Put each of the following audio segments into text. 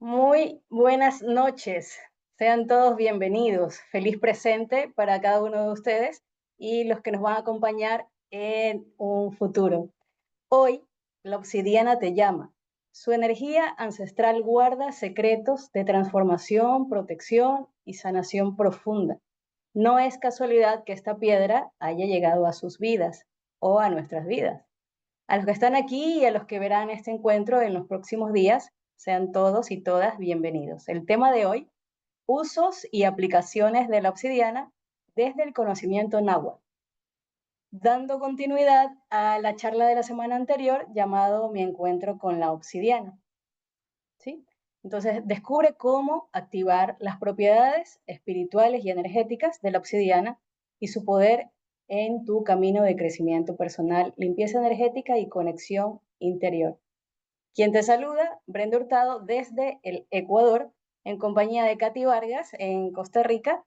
Muy buenas noches. Sean todos bienvenidos. Feliz presente para cada uno de ustedes y los que nos van a acompañar en un futuro. Hoy, la obsidiana te llama. Su energía ancestral guarda secretos de transformación, protección y sanación profunda. No es casualidad que esta piedra haya llegado a sus vidas o a nuestras vidas. A los que están aquí y a los que verán este encuentro en los próximos días, sean todos y todas bienvenidos. El tema de hoy, usos y aplicaciones de la obsidiana desde el conocimiento náhuatl, dando continuidad a la charla de la semana anterior llamado Mi encuentro con la obsidiana. ¿Sí? Entonces, descubre cómo activar las propiedades espirituales y energéticas de la obsidiana y su poder en tu camino de crecimiento personal, limpieza energética y conexión interior. Quien te saluda, Brenda Hurtado, desde el Ecuador, en compañía de Katy Vargas en Costa Rica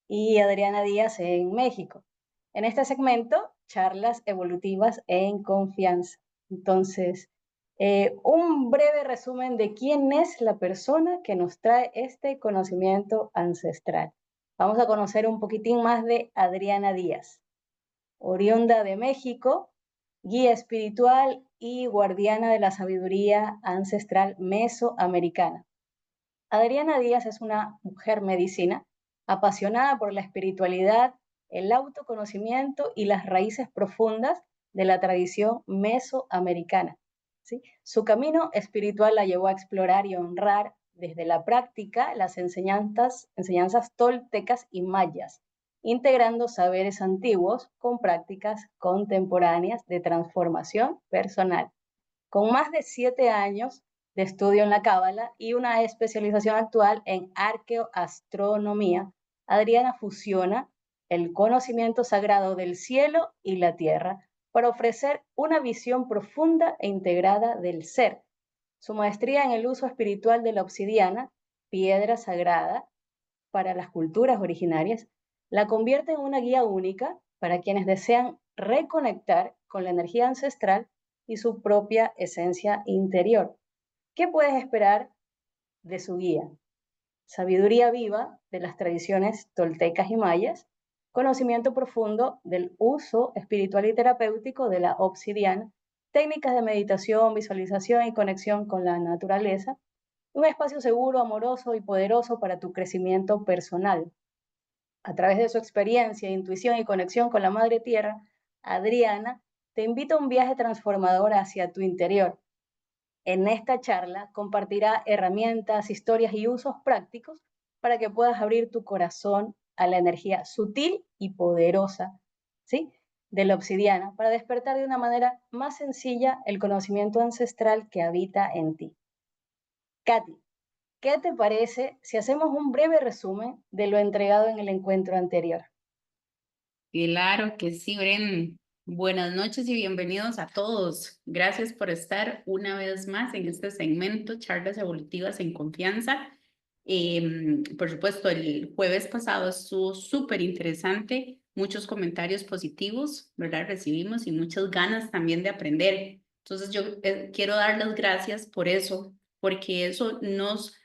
y Adriana Díaz en México. En este segmento, charlas evolutivas en confianza. Entonces, un breve resumen de quién es la persona que nos trae este conocimiento ancestral. Vamos a conocer un poquitín más de Adriana Díaz, oriunda de México, guía espiritual y guardiana de la sabiduría ancestral mesoamericana. Adriana Díaz es una mujer medicina apasionada por la espiritualidad, el autoconocimiento y las raíces profundas de la tradición mesoamericana. ¿Sí? Su camino espiritual la llevó a explorar y honrar desde la práctica las enseñanzas toltecas y mayas, integrando saberes antiguos con prácticas contemporáneas de transformación personal. Con más de 7 años de estudio en la Cábala y una especialización actual en arqueoastronomía, Adriana fusiona el conocimiento sagrado del cielo y la tierra para ofrecer una visión profunda e integrada del ser. Su maestría en el uso espiritual de la obsidiana, piedra sagrada para las culturas originarias, la convierte en una guía única para quienes desean reconectar con la energía ancestral y su propia esencia interior. ¿Qué puedes esperar de su guía? Sabiduría viva de las tradiciones toltecas y mayas, conocimiento profundo del uso espiritual y terapéutico de la obsidiana, técnicas de meditación, visualización y conexión con la naturaleza, un espacio seguro, amoroso y poderoso para tu crecimiento personal. A través de su experiencia, intuición y conexión con la Madre Tierra, Adriana te invita a un viaje transformador hacia tu interior. En esta charla compartirá herramientas, historias y usos prácticos para que puedas abrir tu corazón a la energía sutil y poderosa, ¿sí?, de la obsidiana para despertar de una manera más sencilla el conocimiento ancestral que habita en ti. Katy, ¿qué te parece si hacemos un breve resumen de lo entregado en el encuentro anterior? Claro que sí, Bren. Buenas noches y bienvenidos a todos. Gracias por estar una vez más en este segmento, Charlas Evolutivas en Confianza. Por supuesto, el jueves pasado estuvo súper interesante, muchos comentarios positivos, ¿verdad? Recibimos y muchas ganas también de aprender. Entonces, yo quiero dar las gracias por eso, porque eso nos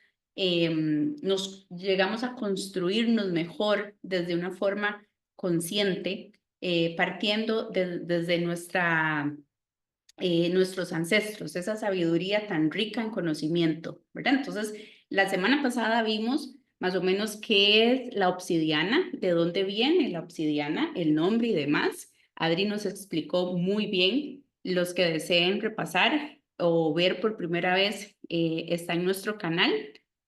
llegamos a construirnos mejor desde una forma consciente, partiendo desde nuestros ancestros, esa sabiduría tan rica en conocimiento, ¿verdad? Entonces, la semana pasada vimos más o menos qué es la obsidiana, de dónde viene la obsidiana, el nombre y demás. Adri nos explicó muy bien. Los que deseen repasar o ver por primera vez, está en nuestro canal,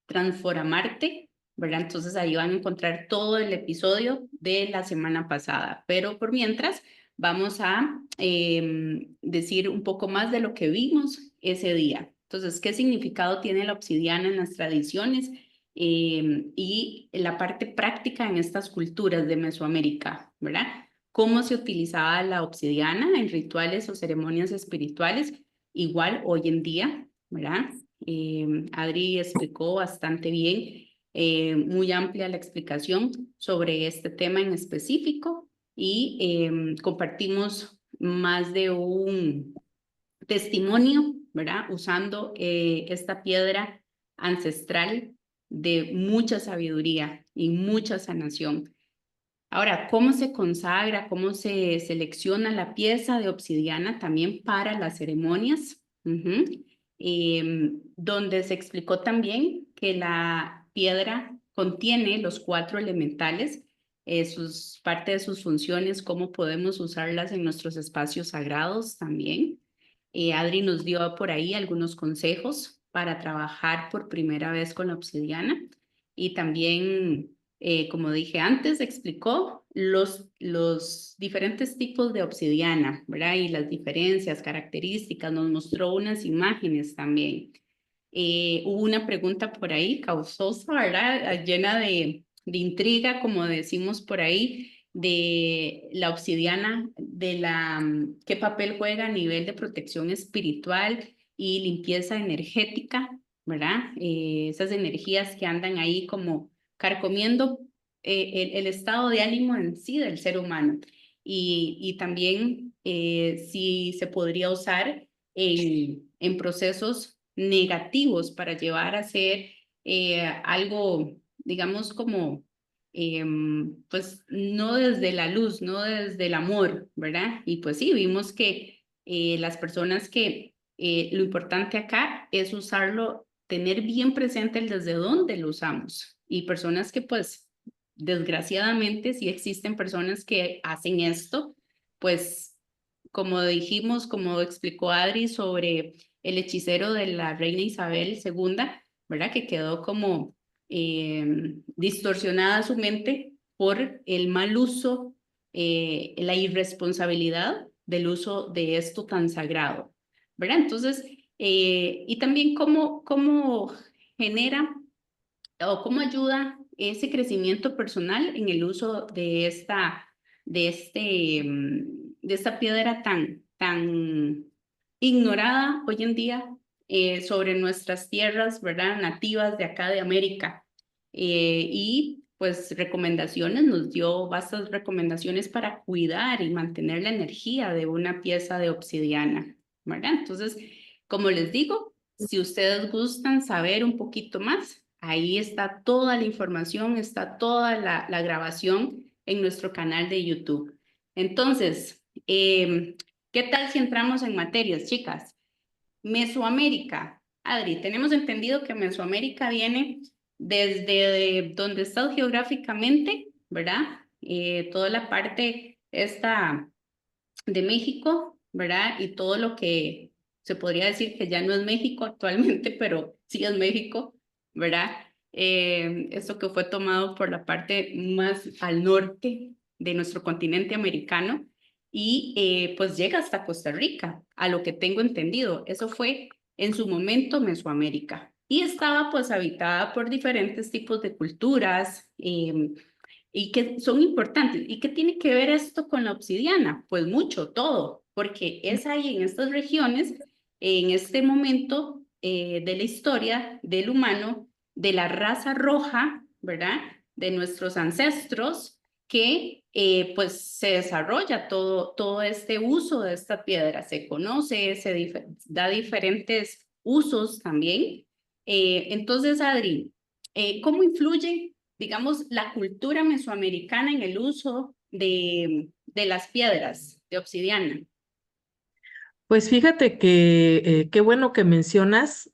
Transformarte, ¿verdad? Entonces ahí van a encontrar todo el episodio de la semana pasada. Pero por mientras, vamos a decir un poco más de lo que vimos ese día. Entonces, ¿qué significado tiene la obsidiana en las tradiciones y la parte práctica en estas culturas de Mesoamérica, ¿verdad? ¿Cómo se utilizaba la obsidiana en rituales o ceremonias espirituales? Igual hoy en día, ¿verdad? Adri explicó bastante bien, muy amplia la explicación sobre este tema en específico y compartimos más de un testimonio, ¿verdad? Usando esta piedra ancestral de mucha sabiduría y mucha sanación. Ahora, ¿cómo se consagra, cómo se selecciona la pieza de obsidiana también para las ceremonias? Donde se explicó también que la piedra contiene los 4 elementales, parte de sus funciones, cómo podemos usarlas en nuestros espacios sagrados también. Adri nos dio por ahí algunos consejos para trabajar por primera vez con la obsidiana y también como dije antes, explicó los diferentes tipos de obsidiana, ¿verdad? Y las diferencias, características, nos mostró unas imágenes también. Hubo una pregunta por ahí, causosa, ¿verdad? Llena de intriga, como decimos por ahí, de la obsidiana, qué papel juega a nivel de protección espiritual y limpieza energética, ¿verdad? Esas energías que andan ahí como carcomiendo el estado de ánimo en sí del ser humano. Y también si se podría usar en procesos negativos para llevar a ser algo, digamos, como, pues no desde la luz, no desde el amor, ¿verdad? Y pues sí, vimos que las personas que lo importante acá es usarlo, tener bien presente el desde dónde lo usamos. Y personas que pues desgraciadamente sí existen personas que hacen esto, pues como dijimos, como explicó Adri sobre el hechicero de la reina Isabel II, ¿verdad? Que quedó como distorsionada su mente por el mal uso, la irresponsabilidad del uso de esto tan sagrado, ¿verdad? Entonces, y también cómo genera o cómo ayuda ese crecimiento personal en el uso de esta piedra tan ignorada hoy en día sobre nuestras tierras, ¿verdad? Nativas de acá de América. Y pues recomendaciones, nos dio vastas recomendaciones para cuidar y mantener la energía de una pieza de obsidiana, ¿verdad? Entonces, como les digo, si ustedes gustan saber un poquito más, ahí está toda la información, está toda la grabación en nuestro canal de YouTube. Entonces, ¿qué tal si entramos en materias, chicas? Mesoamérica. Adri, tenemos entendido que Mesoamérica viene desde donde estás geográficamente, ¿verdad? Toda la parte esta de México, ¿verdad? Y todo lo que se podría decir que ya no es México actualmente, pero sí es México, ¿verdad? Esto que fue tomado por la parte más al norte de nuestro continente americano y pues llega hasta Costa Rica, a lo que tengo entendido. Eso fue en su momento Mesoamérica y estaba pues habitada por diferentes tipos de culturas, y que son importantes. ¿Y qué tiene que ver esto con la obsidiana? Pues mucho, todo, porque es ahí en estas regiones, en este momento de la historia del humano, de la raza roja, ¿verdad? De nuestros ancestros, que pues se desarrolla todo este uso de esta piedra, se conoce, da diferentes usos también. Entonces, Adri, ¿cómo influye, digamos, la cultura mesoamericana en el uso de las piedras de obsidiana? Pues fíjate que qué bueno que mencionas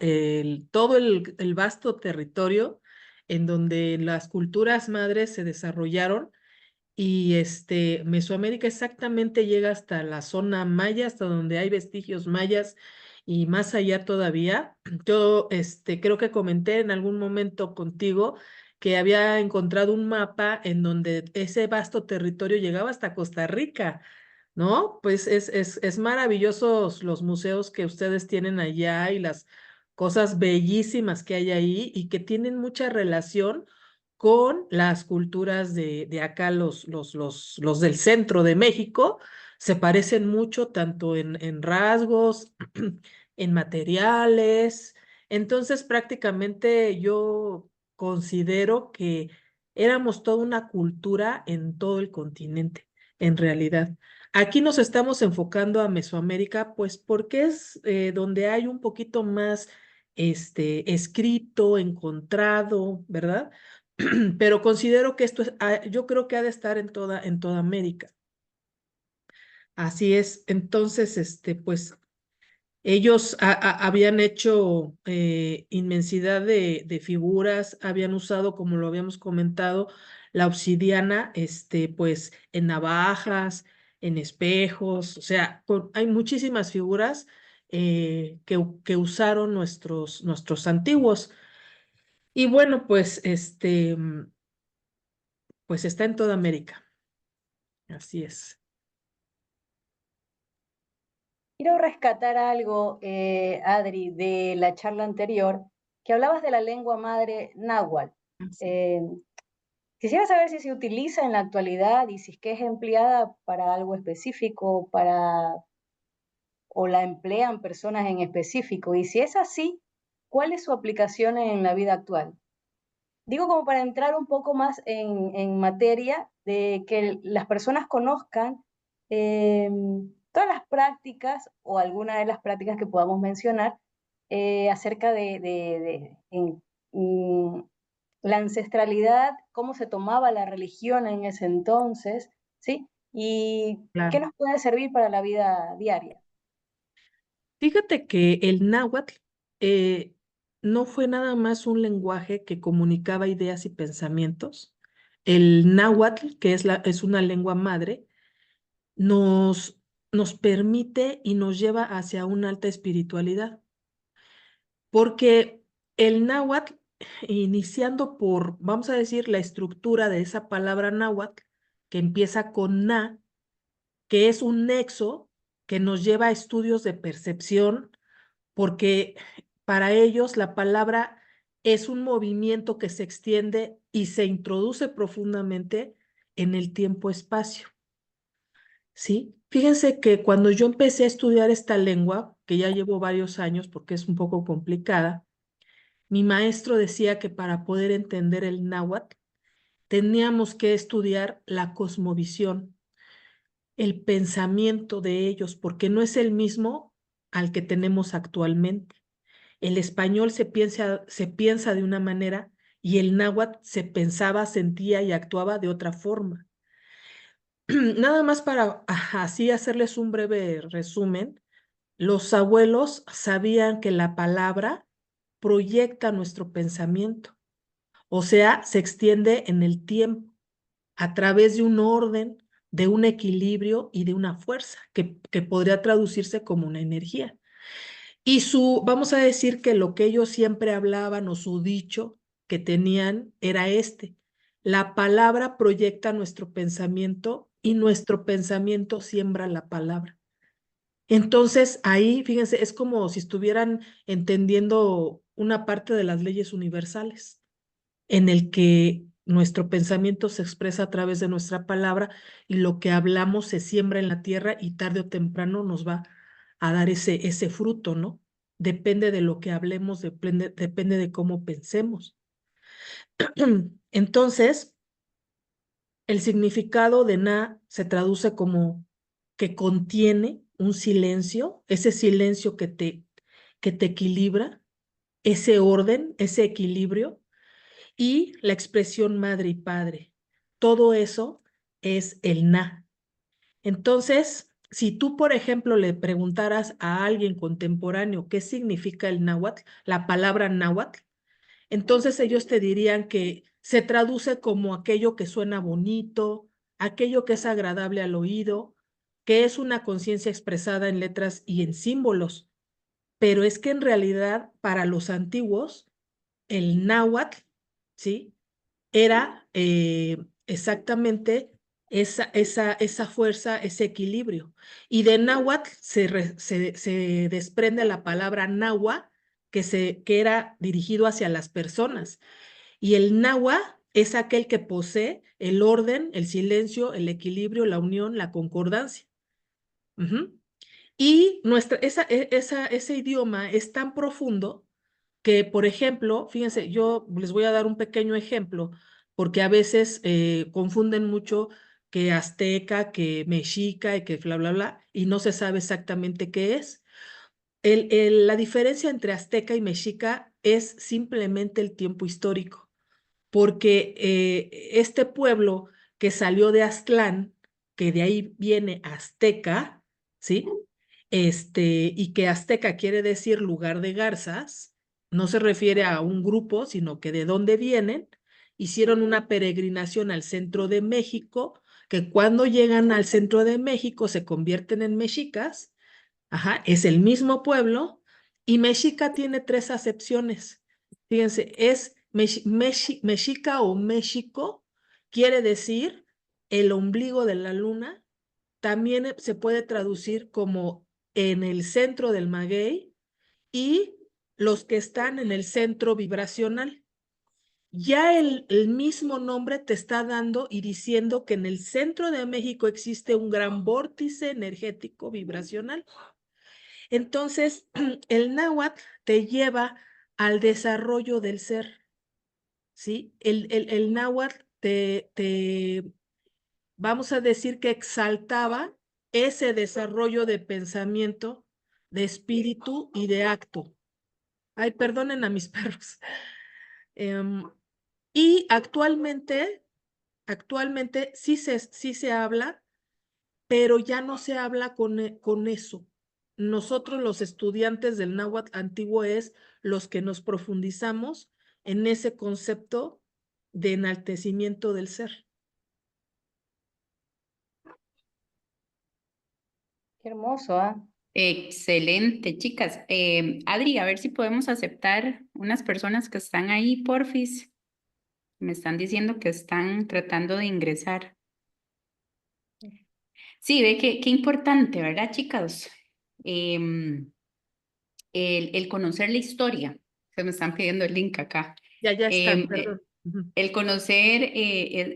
todo el vasto territorio en donde las culturas madres se desarrollaron y Mesoamérica exactamente llega hasta la zona maya, hasta donde hay vestigios mayas y más allá todavía. Yo creo que comenté en algún momento contigo que había encontrado un mapa en donde ese vasto territorio llegaba hasta Costa Rica. ¿No? Pues es maravillosos los museos que ustedes tienen allá y las cosas bellísimas que hay ahí y que tienen mucha relación con las culturas de acá, los del centro de México. Se parecen mucho tanto en rasgos, en materiales. Entonces, prácticamente yo considero que éramos toda una cultura en todo el continente, en realidad. Aquí nos estamos enfocando a Mesoamérica, pues porque es donde hay un poquito más escrito, encontrado, ¿verdad? Pero considero que esto es, yo creo que ha de estar en toda América. Así es. Entonces, pues ellos habían hecho inmensidad de figuras, habían usado, como lo habíamos comentado, la obsidiana, pues en navajas, en espejos, o sea, hay muchísimas figuras que usaron nuestros antiguos. Y bueno, pues, pues está en toda América. Así es. Quiero rescatar algo, Adri, de la charla anterior, que hablabas de la lengua madre náhuatl. Así. Eh, Quisiera saber si se utiliza en la actualidad y si es que es empleada para algo específico, o la emplean personas en específico. Y si es así, ¿cuál es su aplicación en la vida actual? Digo como para entrar un poco más en materia de que las personas conozcan eh, todas las prácticas o alguna de las prácticas que podamos mencionar acerca mm, la ancestralidad, cómo se tomaba la religión en ese entonces, ¿sí? Y qué Claro. nos puede servir para la vida diaria. Fíjate que el náhuatl eh, no fue nada más un lenguaje que comunicaba ideas y pensamientos. El náhuatl, que es una lengua madre, nos, nos permite y nos lleva hacia una alta espiritualidad, porque el náhuatl, iniciando por, vamos a decir, la estructura de esa palabra náhuatl, que empieza con na, que es un nexo que nos lleva a estudios de percepción, porque para ellos la palabra es un movimiento que se extiende y se introduce profundamente en el tiempo-espacio, ¿sí? Fíjense que cuando yo empecé a estudiar esta lengua, que ya llevo varios años porque es un poco complicada, mi maestro decía que para poder entender el náhuatl teníamos que estudiar la cosmovisión, el pensamiento de ellos, porque no es el mismo al que tenemos actualmente. El español se piensa de una manera y el náhuatl se pensaba, sentía y actuaba de otra forma. Nada más para así hacerles un breve resumen, los abuelos sabían que la palabra proyecta nuestro pensamiento, o sea, se extiende en el tiempo a través de un orden, de un equilibrio y de una fuerza que podría traducirse como una energía. Y vamos a decir que lo que ellos siempre hablaban o su dicho que tenían era la palabra proyecta nuestro pensamiento y nuestro pensamiento siembra la palabra. Entonces ahí, fíjense, es como si estuvieran entendiendo una parte de las leyes universales, en el que nuestro pensamiento se expresa a través de nuestra palabra y lo que hablamos se siembra en la tierra y tarde o temprano nos va a dar ese fruto, ¿no? Depende de lo que hablemos, depende de cómo pensemos. Entonces, el significado de na se traduce como que contiene un silencio, ese silencio que te equilibra, ese orden, ese equilibrio y la expresión madre y padre. Todo eso es el na. Entonces, si tú, por ejemplo, le preguntaras a alguien contemporáneo qué significa el náhuatl, la palabra náhuatl, entonces ellos te dirían que se traduce como aquello que suena bonito, aquello que es agradable al oído, que es una conciencia expresada en letras y en símbolos. Pero es que en realidad para los antiguos, el náhuatl, ¿sí? Era exactamente esa fuerza, ese equilibrio. Y de náhuatl se desprende la palabra nahua, que era dirigido hacia las personas. Y el nahua es aquel que posee el orden, el silencio, el equilibrio, la unión, la concordancia. Ujú. Y ese idioma es tan profundo que, por ejemplo, fíjense, yo les voy a dar un pequeño ejemplo, porque a veces confunden mucho que azteca, que mexica y que bla, bla, bla, y no se sabe exactamente qué es. La diferencia entre azteca y mexica es simplemente el tiempo histórico, porque este pueblo que salió de Aztlán, que de ahí viene azteca, ¿sí? Y que azteca quiere decir lugar de garzas, no se refiere a un grupo, sino que de dónde vienen, hicieron una peregrinación al centro de México, que cuando llegan al centro de México se convierten en mexicas. Ajá, es el mismo pueblo, y mexica tiene tres acepciones. Fíjense, es mexica o México, quiere decir el ombligo de la luna. También se puede traducir como en el centro del maguey y los que están en el centro vibracional. Ya el mismo nombre te está dando y diciendo que en el centro de México existe un gran vórtice energético vibracional. Entonces, el náhuatl te lleva al desarrollo del ser, ¿sí? El náhuatl vamos a decir que exaltaba ese desarrollo de pensamiento, de espíritu y de acto. Ay, perdonen a mis perros. Y actualmente sí se habla, pero ya no se habla con eso. Nosotros, los estudiantes del náhuatl antiguo, es los que nos profundizamos en ese concepto de enaltecimiento del ser. Qué hermoso, ¿ah? Excelente, chicas. Adri, a ver si podemos aceptar unas personas que están ahí, porfis. Me están diciendo que están tratando de ingresar. Sí, ve qué importante, ¿verdad, chicas? Em, el conocer la historia. Se me están pidiendo el link acá. Ya están, Em, perdón. el conocer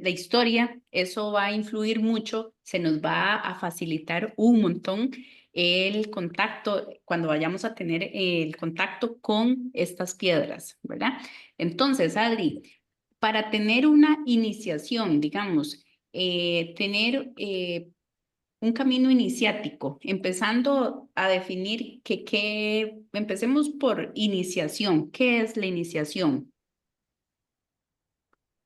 la historia, eso va a influir mucho, se nos va a facilitar un montón el contacto cuando vayamos a tener el contacto con estas piedras, ¿verdad? Entonces, Adri, para tener una iniciación, digamos, tener un camino iniciático, empezando a definir empecemos por iniciación. ¿Qué es la iniciación?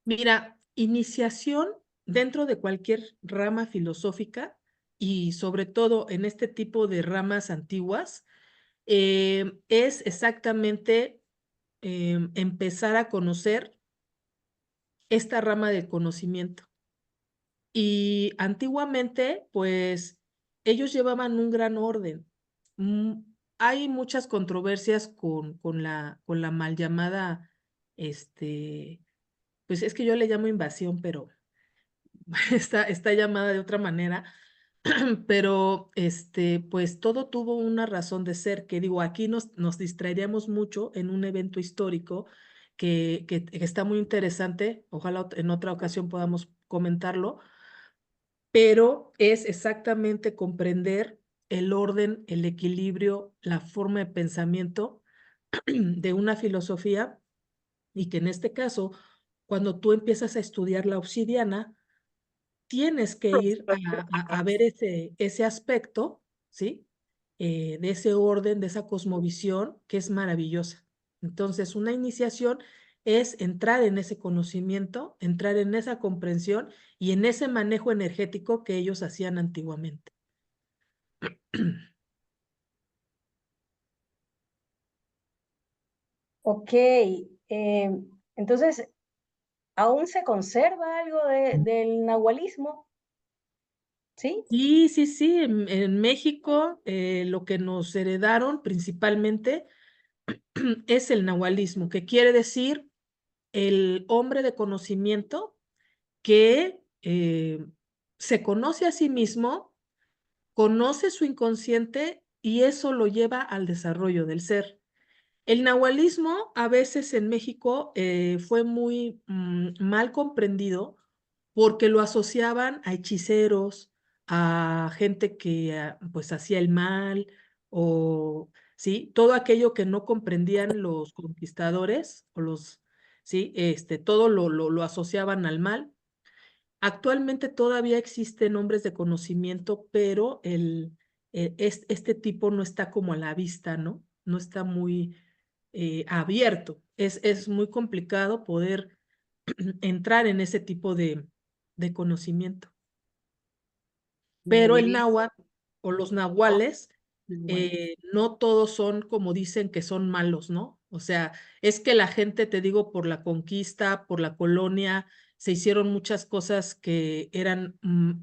Mira, iniciación dentro de cualquier rama filosófica y sobre todo en este tipo de ramas antiguas, es exactamente empezar a conocer esta rama del conocimiento. Y antiguamente, pues, ellos llevaban un gran orden. Mm, Hay muchas controversias con la mal llamada, pues es que yo le llamo invasión, pero está llamada de otra manera. Pero, pues todo tuvo una razón de ser, que digo, aquí nos distraeríamos mucho en un evento histórico que está muy interesante. Ojalá en otra ocasión podamos comentarlo, pero es exactamente comprender el orden, el equilibrio, la forma de pensamiento de una filosofía, y que en este caso, cuando tú empiezas a estudiar la obsidiana, tienes que ir a ver ese aspecto, ¿sí? De ese orden, de esa cosmovisión que es maravillosa. Entonces, una iniciación es entrar en ese conocimiento, entrar en esa comprensión y en ese manejo energético que ellos hacían antiguamente. Ok, entonces, ¿aún se conserva algo del nahualismo? ¿Sí? Sí, en México lo que nos heredaron principalmente es el nahualismo, que quiere decir el hombre de conocimiento que se conoce a sí mismo, conoce su inconsciente y eso lo lleva al desarrollo del ser. El nahualismo a veces en México fue muy mal comprendido porque lo asociaban a hechiceros, a gente que pues hacía el mal, o sí, todo aquello que no comprendían los conquistadores o sí, todo lo asociaban al mal. Actualmente todavía existen hombres de conocimiento, pero este tipo no está como a la vista, ¿no? no está muy abierto. Es muy complicado poder entrar en ese tipo de conocimiento. Pero el Buenísimo. náhuatl o los nahuales, no todos son como dicen que son malos, ¿no? O sea, es que la gente, te digo, por la conquista, por la colonia, se hicieron muchas cosas que eran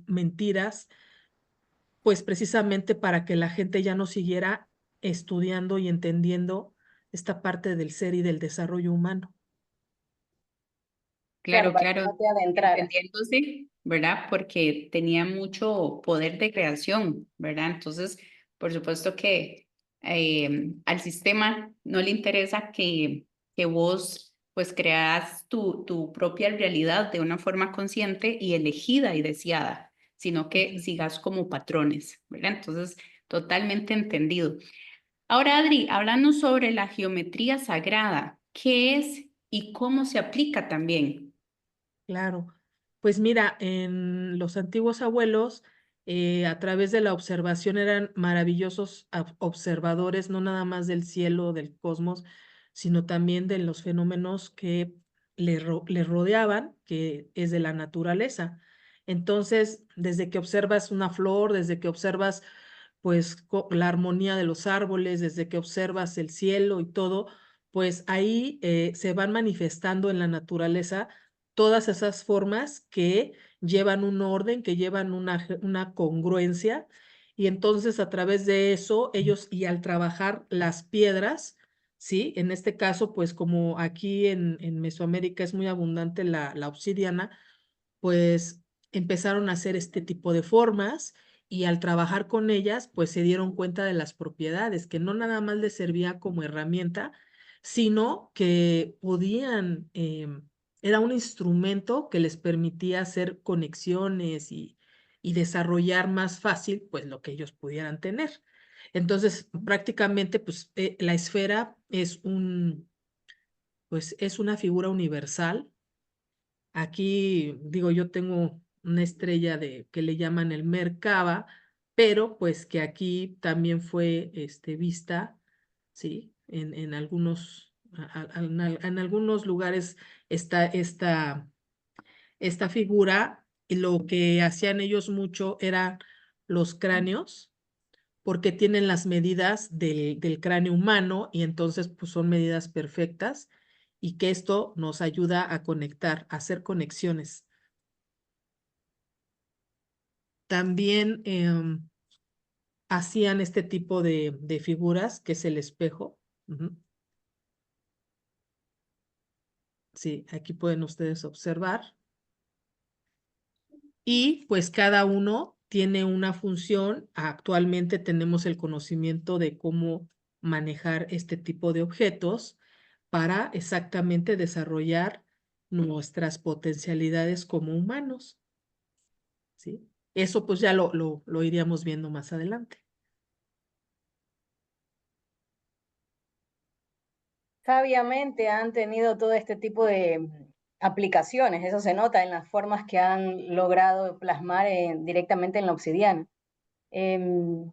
mentiras, pues precisamente para que la gente ya no siguiera estudiando y entendiendo esta parte del ser y del desarrollo humano. Claro, Claro, para que no claro, te adentraras. entendiéndose, ¿verdad? Porque tenía mucho poder de creación, ¿verdad? Entonces, por supuesto que al sistema no le interesa que vos pues creas tu propia realidad de una forma consciente y elegida y deseada, sino que sigas como patrones, ¿verdad? Entonces, totalmente entendido. Ahora, Adri, hablando sobre la geometría sagrada, ¿qué es y cómo se aplica también? Claro, pues mira, en los antiguos abuelos, a través de la observación eran maravillosos observadores, no nada más del cielo, del cosmos, sino también de los fenómenos que le rodeaban, que es de la naturaleza. Entonces, desde que observas una flor, desde que observas pues la armonía de los árboles, desde que observas el cielo y todo, pues ahí se van manifestando en la naturaleza todas esas formas que llevan un orden, que llevan una congruencia, y entonces a través de eso ellos, y al trabajar las piedras, ¿sí? En este caso, pues como aquí en Mesoamérica es muy abundante la obsidiana, pues empezaron a hacer este tipo de formas y al trabajar con ellas, pues se dieron cuenta de las propiedades, que no nada más les servía como herramienta, sino que podían, era un instrumento que les permitía hacer conexiones y desarrollar más fácil, pues lo que ellos pudieran tener. Entonces, prácticamente, pues la esfera pues es una figura universal. Aquí, digo, yo tengo una estrella que le llaman el Merkaba, pero pues que aquí también fue vista, ¿sí? En algunos, en algunos lugares está esta figura, y lo que hacían ellos mucho eran los cráneos, porque tienen las medidas del cráneo humano y entonces pues son medidas perfectas y que esto nos ayuda a conectar, a hacer conexiones. También hacían este tipo de figuras, que es el espejo. Ujú. Sí, aquí pueden ustedes observar. Y pues cada uno tiene una función. Actualmente tenemos el conocimiento de cómo manejar este tipo de objetos para exactamente desarrollar nuestras potencialidades como humanos, ¿sí? Eso pues ya lo iríamos viendo más adelante. Sabiamente han tenido todo este tipo de aplicaciones, eso se nota en las formas que han logrado plasmar directamente en la obsidiana. Em,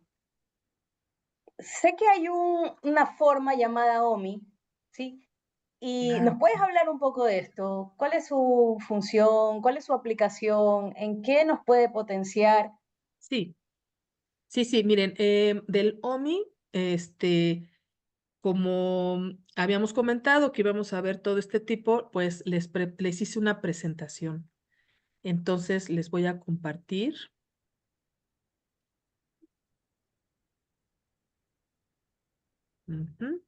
Sé que hay una forma llamada OMI, ¿sí? ¿Y nos puedes hablar un poco de esto? ¿Cuál es su función? ¿Cuál es su aplicación? ¿En qué nos puede potenciar? Sí, sí, sí, miren, del OMI, como habíamos comentado que íbamos a ver todo este tipo, pues les hice una presentación. Entonces les voy a compartir. Ujú.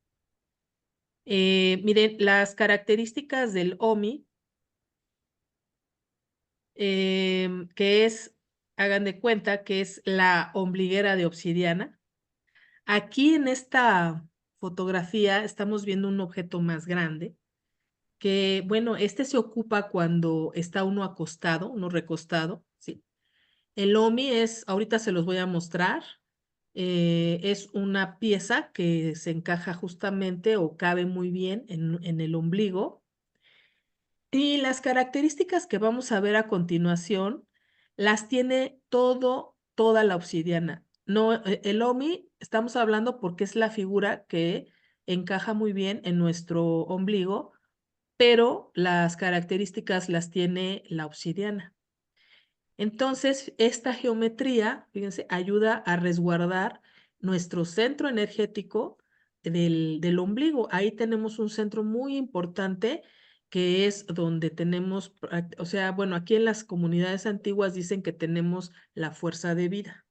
Miren, las características del OMI, que es, hagan de cuenta que es la ombliguera de obsidiana. Aquí en esta fotografía estamos viendo un objeto más grande, que, bueno, este se ocupa cuando está uno acostado, uno recostado, ¿sí? El OMI es, ahorita se los voy a mostrar, es una pieza que se encaja justamente o cabe muy bien en el ombligo. Y las características que vamos a ver a continuación las tiene toda la obsidiana. no, el OMI estamos hablando porque es la figura que encaja muy bien en nuestro ombligo, pero las características las tiene la obsidiana. Entonces, esta geometría, fíjense, ayuda a resguardar nuestro centro energético del ombligo. Ahí tenemos un centro muy importante que es donde tenemos, o sea, bueno, aquí en las comunidades antiguas dicen que tenemos la fuerza de vida.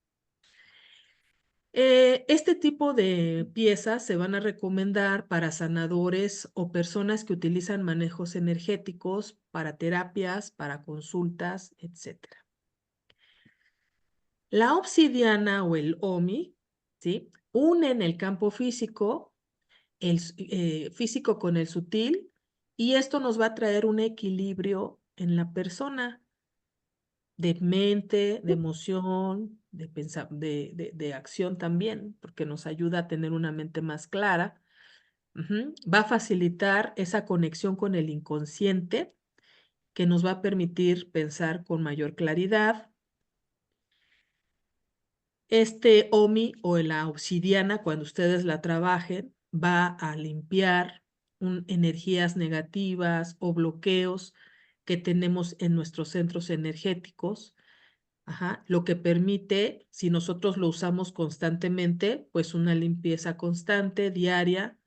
Este tipo de piezas se van a recomendar para sanadores o personas que utilizan manejos energéticos para terapias, para consultas, etcétera. La obsidiana o el OMI, ¿sí? Unen el campo físico, físico con el sutil, y esto nos va a traer un equilibrio en la persona de mente, de emoción, de acción también, porque nos ayuda a tener una mente más clara. Va a facilitar esa conexión con el inconsciente que nos va a permitir pensar con mayor claridad. Este OMI o la obsidiana, cuando ustedes la trabajen, va a limpiar energías negativas o bloqueos que tenemos en nuestros centros energéticos. Lo que permite, si nosotros lo usamos constantemente, pues una limpieza constante, diaria.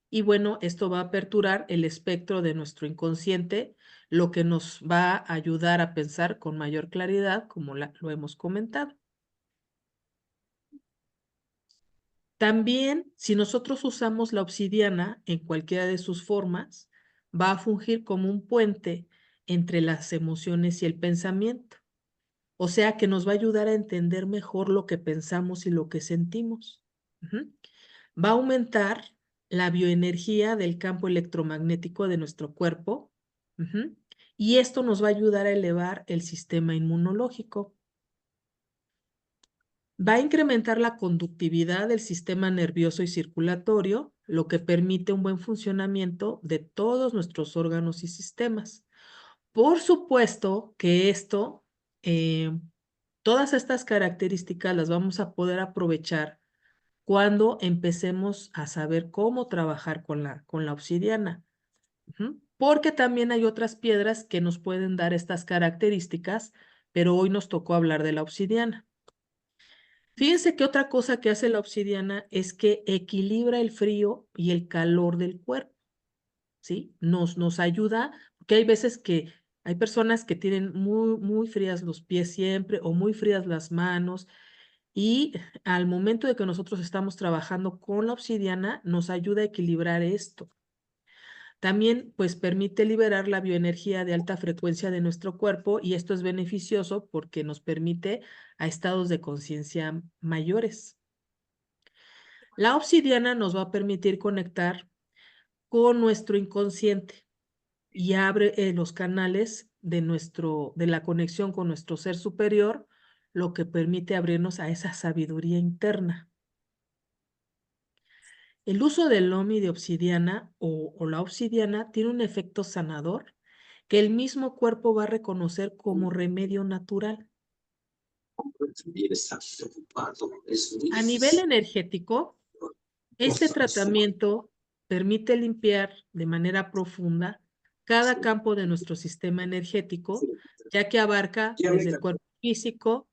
Y bueno, esto va a aperturar el espectro de nuestro inconsciente, lo que nos va a ayudar a pensar con mayor claridad, como lo hemos comentado. También, si nosotros usamos la obsidiana en cualquiera de sus formas, va a fungir como un puente entre las emociones y el pensamiento. O sea que nos va a ayudar a entender mejor lo que pensamos y lo que sentimos. Va a aumentar la bioenergía del campo electromagnético de nuestro cuerpo. Y esto nos va a ayudar a elevar el sistema inmunológico. Va a incrementar la conductividad del sistema nervioso y circulatorio, lo que permite un buen funcionamiento de todos nuestros órganos y sistemas. Por supuesto que todas estas características las vamos a poder aprovechar cuando empecemos a saber cómo trabajar con la obsidiana. Porque también hay otras piedras que nos pueden dar estas características, pero hoy nos tocó hablar de la obsidiana. Fíjense que otra cosa que hace la obsidiana es que equilibra el frío y el calor del cuerpo, ¿sí? Nos ayuda, porque hay veces que hay personas que tienen muy, muy frías los pies siempre o muy frías las manos, y al momento de que nosotros estamos trabajando con la obsidiana, nos ayuda a equilibrar esto. También, pues, permite liberar la bioenergía de alta frecuencia de nuestro cuerpo, y esto es beneficioso porque nos permite a estados de conciencia mayores. La obsidiana nos va a permitir conectar con nuestro inconsciente y abre los canales de la conexión con nuestro ser superior, lo que permite abrirnos a esa sabiduría interna. El uso del lomi de obsidiana o la obsidiana tiene un efecto sanador que el mismo cuerpo va a reconocer como remedio natural. A nivel energético, este tratamiento permite limpiar de manera profunda cada campo de nuestro sistema energético, ya que abarca desde el cuerpo físico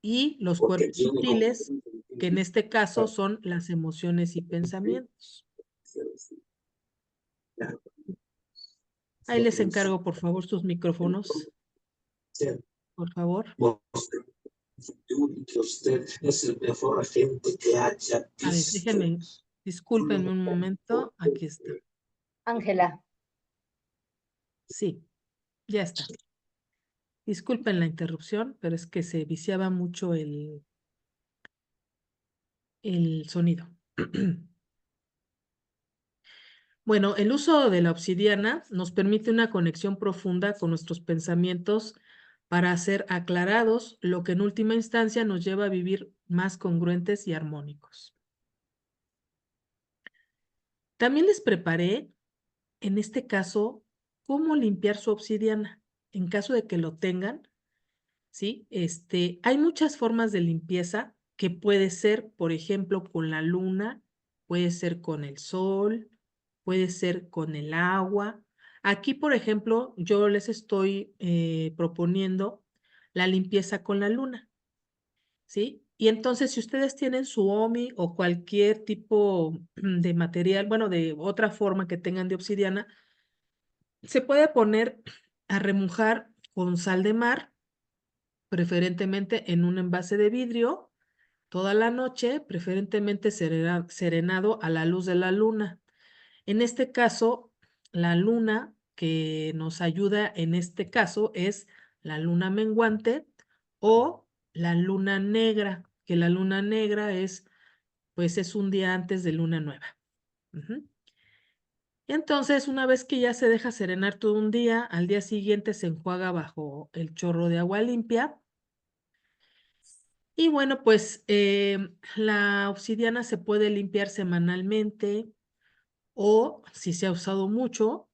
y los cuerpos sutiles, que en este caso son las emociones y pensamientos. Ahí les encargo, por favor, sus micrófonos. Por favor. Que usted es el mejor agente que haya visto. A ver, déjenme, discúlpenme un momento. Aquí está. Ángela. Sí, ya está. Disculpen la interrupción, pero es que se viciaba mucho el sonido. Bueno, el uso de la obsidiana nos permite una conexión profunda con nuestros pensamientos para ser aclarados, lo que en última instancia nos lleva a vivir más congruentes y armónicos. También les preparé, en este caso, cómo limpiar su obsidiana, en caso de que lo tengan, ¿sí? Hay muchas formas de limpieza, que puede ser, por ejemplo, con la luna, puede ser con el sol, puede ser con el agua. Aquí, por ejemplo, yo les estoy proponiendo la limpieza con la luna, ¿sí? Y entonces, si ustedes tienen su OMI o cualquier tipo de material, bueno, de otra forma que tengan de obsidiana, se puede poner a remojar con sal de mar, preferentemente en un envase de vidrio, toda la noche, preferentemente serenado a la luz de la luna. En este caso, la luna que nos ayuda en este caso es la luna menguante o la luna negra, que la luna negra es, pues es un día antes de luna nueva. Ujú. Entonces, una vez que ya se deja serenar todo un día, al día siguiente se enjuaga bajo el chorro de agua limpia. Y bueno, pues la obsidiana se puede limpiar semanalmente o si se ha usado mucho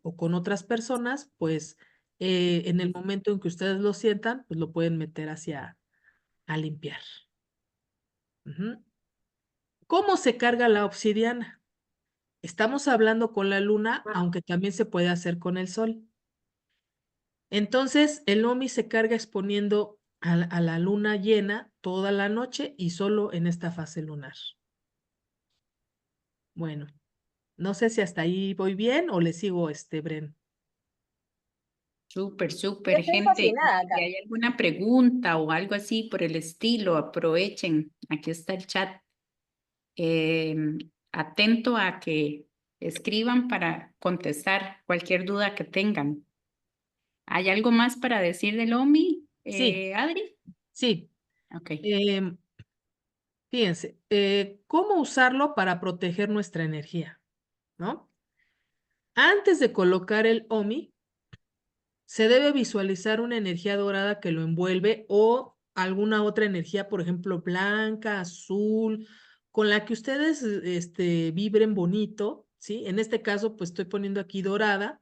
o con otras personas, pues en el momento en que ustedes lo sientan, pues lo pueden meter hacia a limpiar. Ujú. ¿Cómo se carga la obsidiana? Estamos hablando con la luna, aunque también se puede hacer con el sol. Entonces, el OMI se carga exponiendo a la luna llena toda la noche y solo en esta fase lunar. Bueno, no sé si hasta ahí voy bien o le sigo, Bren. Súper, Yo súper, estoy gente. fascinada Si acá. hay alguna pregunta o algo así por el estilo, aprovechen. Aquí está el chat. Eh, Atento a que escriban para contestar cualquier duda que tengan. ¿Hay algo más para decir del OMI, Sí, Adri? sí. Ok. Em, Fíjense, ¿cómo usarlo para proteger nuestra energía? ¿No? Antes de colocar el OMI, se debe visualizar una energía dorada que lo envuelve o alguna otra energía, por ejemplo, blanca, azul, con la que ustedes vibren bonito, ¿sí? En este caso, pues estoy poniendo aquí dorada.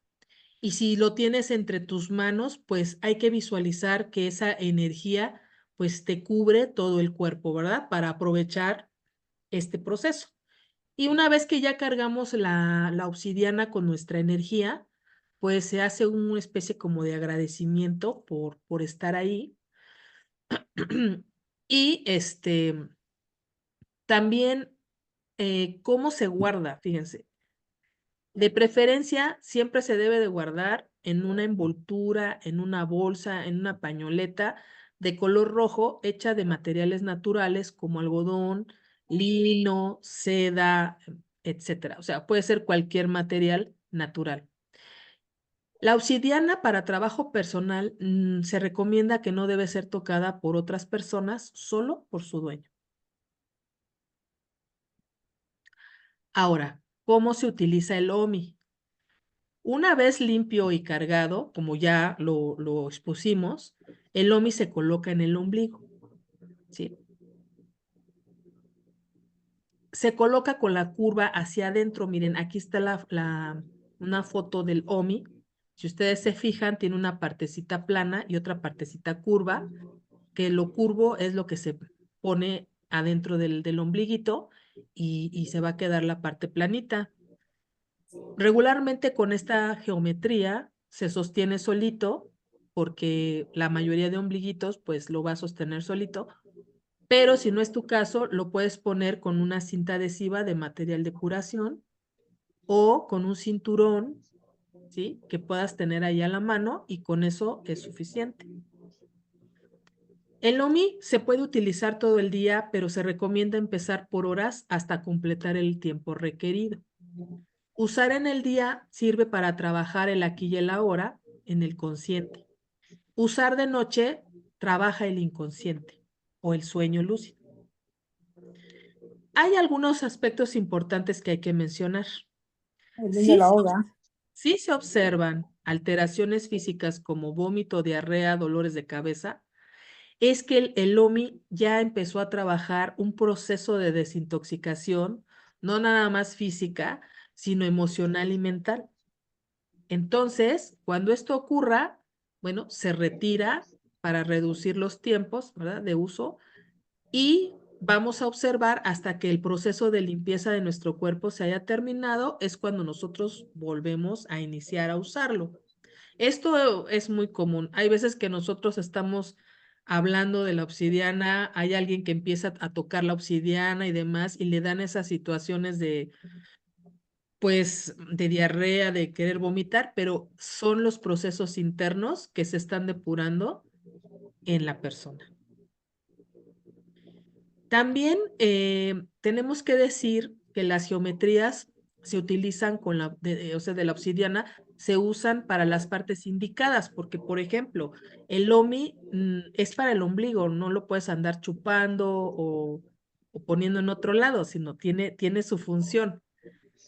Y si lo tienes entre tus manos, pues hay que visualizar que esa energía, pues te cubre todo el cuerpo, ¿verdad? Para aprovechar este proceso. Y una vez que ya cargamos la obsidiana con nuestra energía, pues se hace una especie como de agradecimiento por estar ahí. Y también, ¿cómo se guarda? Fíjense, de preferencia siempre se debe de guardar en una envoltura, en una bolsa, en una pañoleta de color rojo hecha de materiales naturales como algodón, lino, seda, etcétera. O sea, puede ser cualquier material natural. La obsidiana para trabajo personal se recomienda que no debe ser tocada por otras personas, solo por su dueño. Ahora, ¿cómo se utiliza el OMI? Una vez limpio y cargado, como ya lo expusimos, el OMI se coloca en el ombligo, ¿sí? Se coloca con la curva hacia adentro. Miren, aquí está una foto del OMI. Si ustedes se fijan, tiene una partecita plana y otra partecita curva, que lo curvo es lo que se pone adentro del ombliguito y se va a quedar la parte planita. Regularmente con esta geometría se sostiene solito porque la mayoría de ombliguitos pues lo va a sostener solito, pero si no es tu caso, lo puedes poner con una cinta adhesiva de material de curación o con un cinturón, ¿sí? Que puedas tener ahí a la mano y con eso es suficiente. El OMI se puede utilizar todo el día, pero se recomienda empezar por horas hasta completar el tiempo requerido. Usar en el día sirve para trabajar el aquí y el ahora en el consciente. Usar de noche trabaja el inconsciente o el sueño lúcido. Hay algunos aspectos importantes que hay que mencionar. De Sí la se, hoga. sí se observan alteraciones físicas como vómito, diarrea, dolores de cabeza. Es que el OMI ya empezó a trabajar un proceso de desintoxicación, no nada más física, sino emocional y mental. Entonces, cuando esto ocurra, bueno, se retira para reducir los tiempos, ¿verdad? De uso y vamos a observar hasta que el proceso de limpieza de nuestro cuerpo se haya terminado, es cuando nosotros volvemos a iniciar a usarlo. Esto es muy común. Hay veces que nosotros estamos hablando de la obsidiana, hay alguien que empieza a tocar la obsidiana y demás, y le dan esas situaciones de, pues, de diarrea, de querer vomitar, pero son los procesos internos que se están depurando en la persona. También tenemos que decir que las geometrías se utilizan con o sea, de la obsidiana, se usan para las partes indicadas, porque, por ejemplo, el lomi es para el ombligo, no lo puedes andar chupando o poniendo en otro lado, sino tiene su función.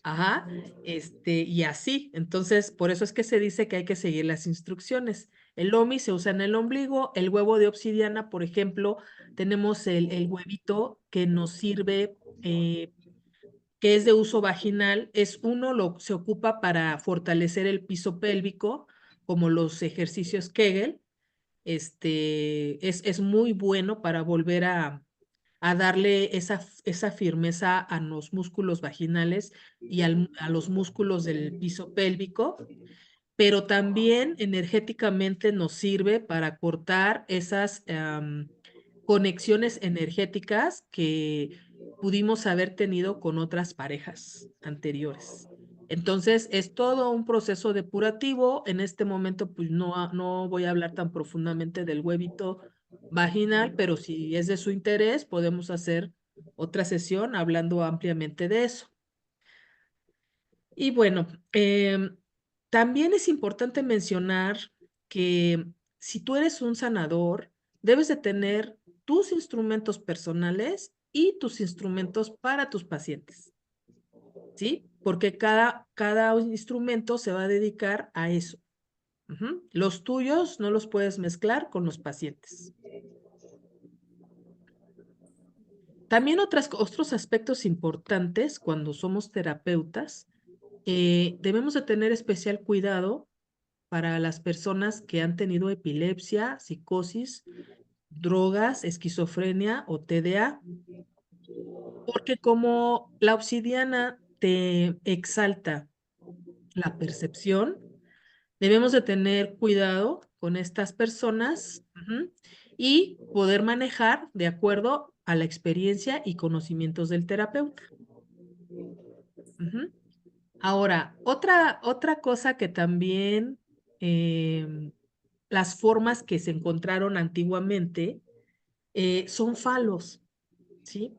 Ajá, y así. Entonces, por eso es que se dice que hay que seguir las instrucciones. El lomi se usa en el ombligo, el huevo de obsidiana, por ejemplo, tenemos el huevito que nos sirve, que es de uso vaginal, se ocupa para fortalecer el piso pélvico, como los ejercicios Kegel. Es muy bueno para volver a darle esa firmeza a los músculos vaginales y a los músculos del piso pélvico, pero también energéticamente nos sirve para cortar esas conexiones energéticas que pudimos haber tenido con otras parejas anteriores. Entonces, es todo un proceso depurativo. En este momento, pues no voy a hablar tan profundamente del huevito vaginal, pero si es de su interés, podemos hacer otra sesión hablando ampliamente de eso. Y bueno, también es importante mencionar que si tú eres un sanador, debes de tener tus instrumentos personales y tus instrumentos para tus pacientes, ¿sí? Porque cada instrumento se va a dedicar a eso. Los tuyos no los puedes mezclar con los pacientes. También otros aspectos importantes cuando somos terapeutas, debemos de tener especial cuidado para las personas que han tenido epilepsia, psicosis, drogas, esquizofrenia o TDA, porque como la obsidiana te exalta la percepción, debemos de tener cuidado con estas personas y poder manejar de acuerdo a la experiencia y conocimientos del terapeuta. Ahora, otra cosa que también las formas que se encontraron antiguamente son falos, ¿sí?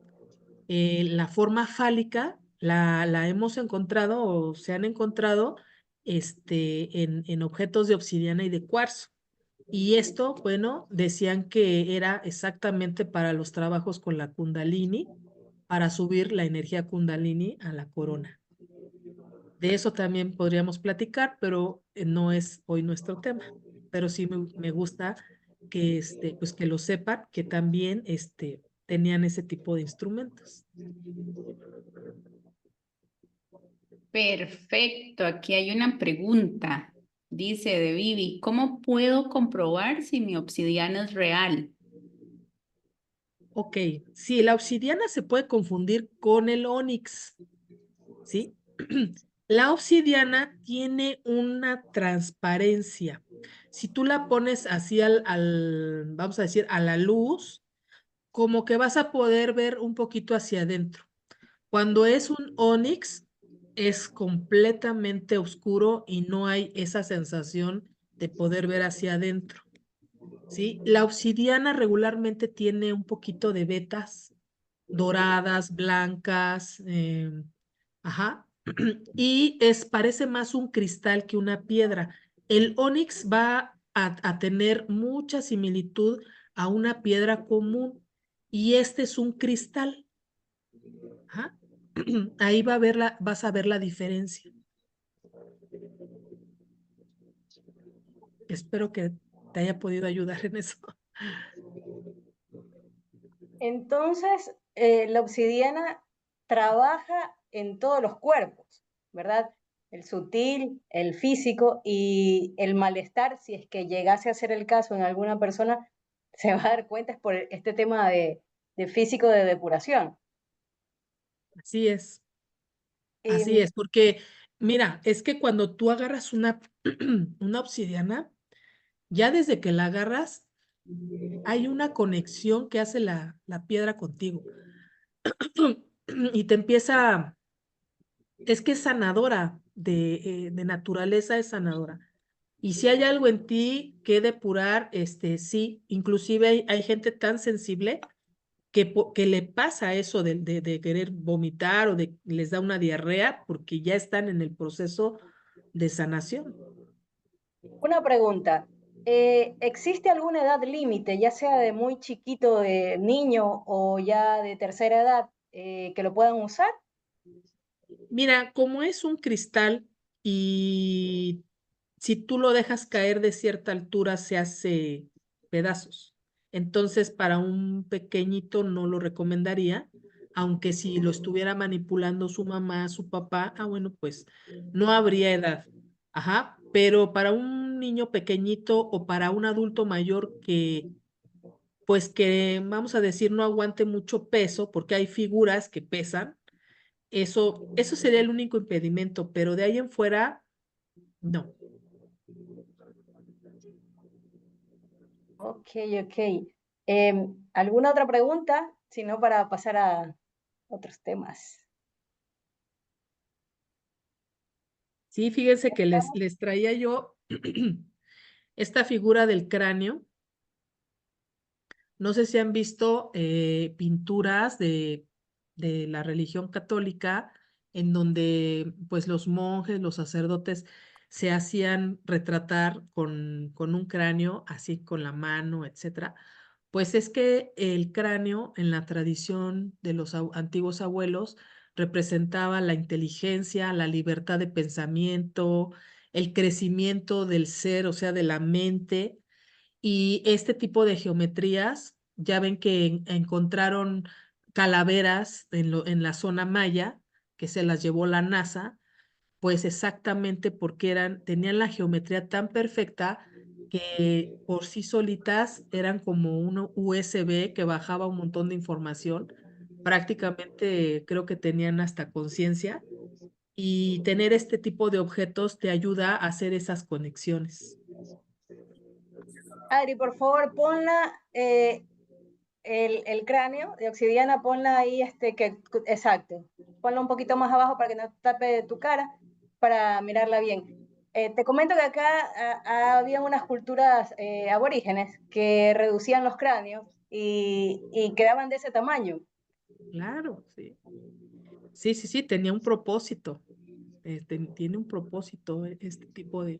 La forma fálica la hemos encontrado o se han encontrado en objetos de obsidiana y de cuarzo. Y esto, bueno, decían que era exactamente para los trabajos con la Kundalini, para subir la energía Kundalini a la corona. De eso también podríamos platicar, pero no es hoy nuestro tema. Pero sí me gusta que, pues que lo sepan, que también tenían ese tipo de instrumentos. Perfecto, aquí hay una pregunta. Dice de Vivi, ¿cómo puedo comprobar si mi obsidiana es real? Ok, sí, la obsidiana se puede confundir con el onix, ¿sí? La obsidiana tiene una transparencia. Si tú la pones así vamos a decir, a la luz, como que vas a poder ver un poquito hacia adentro. Cuando es un onix, es completamente oscuro y no hay esa sensación de poder ver hacia adentro, ¿sí? La obsidiana regularmente tiene un poquito de vetas doradas, blancas, ajá, y parece más un cristal que una piedra. El onix va a tener mucha similitud a una piedra común y este es un cristal. Ajá. Ahí vas a ver la diferencia. Espero que te haya podido ayudar en eso. Entonces, la obsidiana trabaja en todos los cuerpos, ¿verdad? El sutil, el físico y el malestar, si es que llegase a ser el caso en alguna persona, se va a dar cuenta es por este tema de físico de depuración. Así es. Así Em, es, porque mira, es que cuando tú agarras una, una obsidiana, ya desde que la agarras, hay una conexión que hace la piedra contigo. Y te empieza, es que es sanadora, de naturaleza es sanadora. Y si hay algo en ti que depurar, sí, inclusive hay gente tan sensible que le pasa eso de querer vomitar o de les da una diarrea porque ya están en el proceso de sanación. una pregunta, ¿existe alguna edad límite, ya sea de muy chiquito, de niño o ya de tercera edad, que lo puedan usar? Mira, como es un cristal y si tú lo dejas caer de cierta altura se hace pedazos. Entonces, para un pequeñito no lo recomendaría, aunque si lo estuviera manipulando su mamá, su papá, bueno, pues no habría edad. Ajá, pero para un niño pequeñito o para un adulto mayor pues que, vamos a decir, no aguante mucho peso, porque hay figuras que pesan, eso sería el único impedimento, pero de ahí en fuera, no. Ok, ok. ¿Alguna otra pregunta? Si no, para pasar a otros temas. Sí, fíjense que Estamos. les traía yo esta figura del cráneo. No sé si han visto pinturas de la religión católica en donde pues los monjes, los sacerdotes se hacían retratar con un cráneo, así con la mano, etcétera. Pues es que el cráneo en la tradición de los antiguos abuelos representaba la inteligencia, la libertad de pensamiento, el crecimiento del ser, o sea, de la mente. Y este tipo de geometrías, ya ven que encontraron calaveras en la zona maya, que se las llevó la NASA, pues exactamente porque tenían la geometría tan perfecta que por sí solitas eran como un USB que bajaba un montón de información. Prácticamente creo que tenían hasta conciencia y tener este tipo de objetos te ayuda a hacer esas conexiones. Adri, por favor, ponla, el cráneo de obsidiana, ponla ahí, exacto. Ponla un poquito más abajo para que no tape tu cara, para mirarla bien. Te comento que acá había unas culturas aborígenes que reducían los cráneos y quedaban de ese tamaño. Claro, sí. Sí, sí, sí, tenía un propósito. Tiene un propósito este tipo de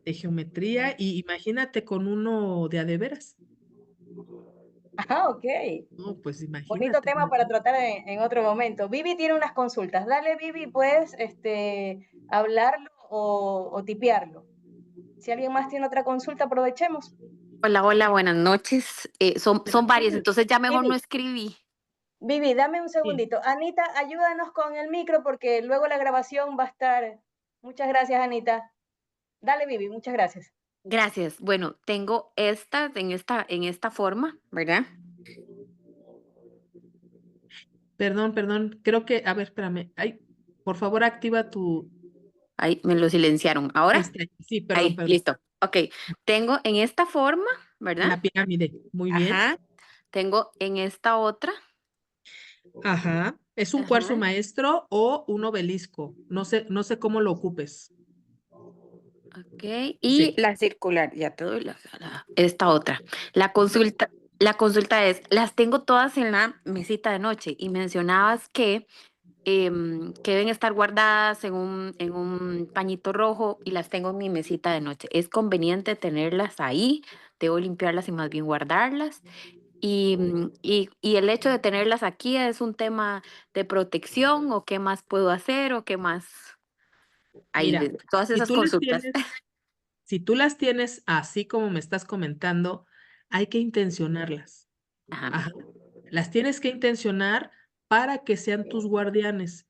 geometría y imagínate con uno de a de veras. Ajá, ok. No, pues Bonito imagínate. tema para tratar en otro momento. Vivi tiene unas consultas. Dale, Vivi, puedes hablarlo o tipearlo. Si alguien más tiene otra consulta, aprovechemos. Hola, hola, buenas noches. Son Buenas varias, noches. entonces ya mejor no Vivi, escribí. Vivi, dame un Sí. segundito. Anita, ayúdanos con el micro porque luego la grabación va a estar. Muchas gracias, Anita. Dale, Vivi, muchas gracias. Gracias. Bueno, tengo estas en esta forma, ¿verdad? Perdón, perdón. Creo que, a ver, espérame. Ay, por favor, activa tu, Ahí me lo silenciaron. ¿Ahora? sí, perdón, Ahí, perdón. listo. Ok. Tengo en esta forma, En ¿verdad? la pirámide. Muy bien. Ajá. Tengo en esta otra. Ajá. ¿Es un cuarzo Ajá. maestro o un obelisco? No sé cómo lo ocupes. Ok. Sí. Y la circular, ya te doy esta otra. La consulta es, las tengo todas en la mesita de noche y mencionabas que deben estar guardadas en un pañito rojo y las tengo en mi mesita de noche. ¿Es conveniente tenerlas ahí? ¿Debo limpiarlas y más bien guardarlas? Y el hecho de tenerlas aquí es un tema de protección o qué más puedo hacer o qué más hay Mira, de todas si esas tú las consultas. tienes, si tú las tienes así como me estás comentando, hay que intencionarlas. Ajá. Ajá. Las tienes que intencionar para que sean tus guardianes.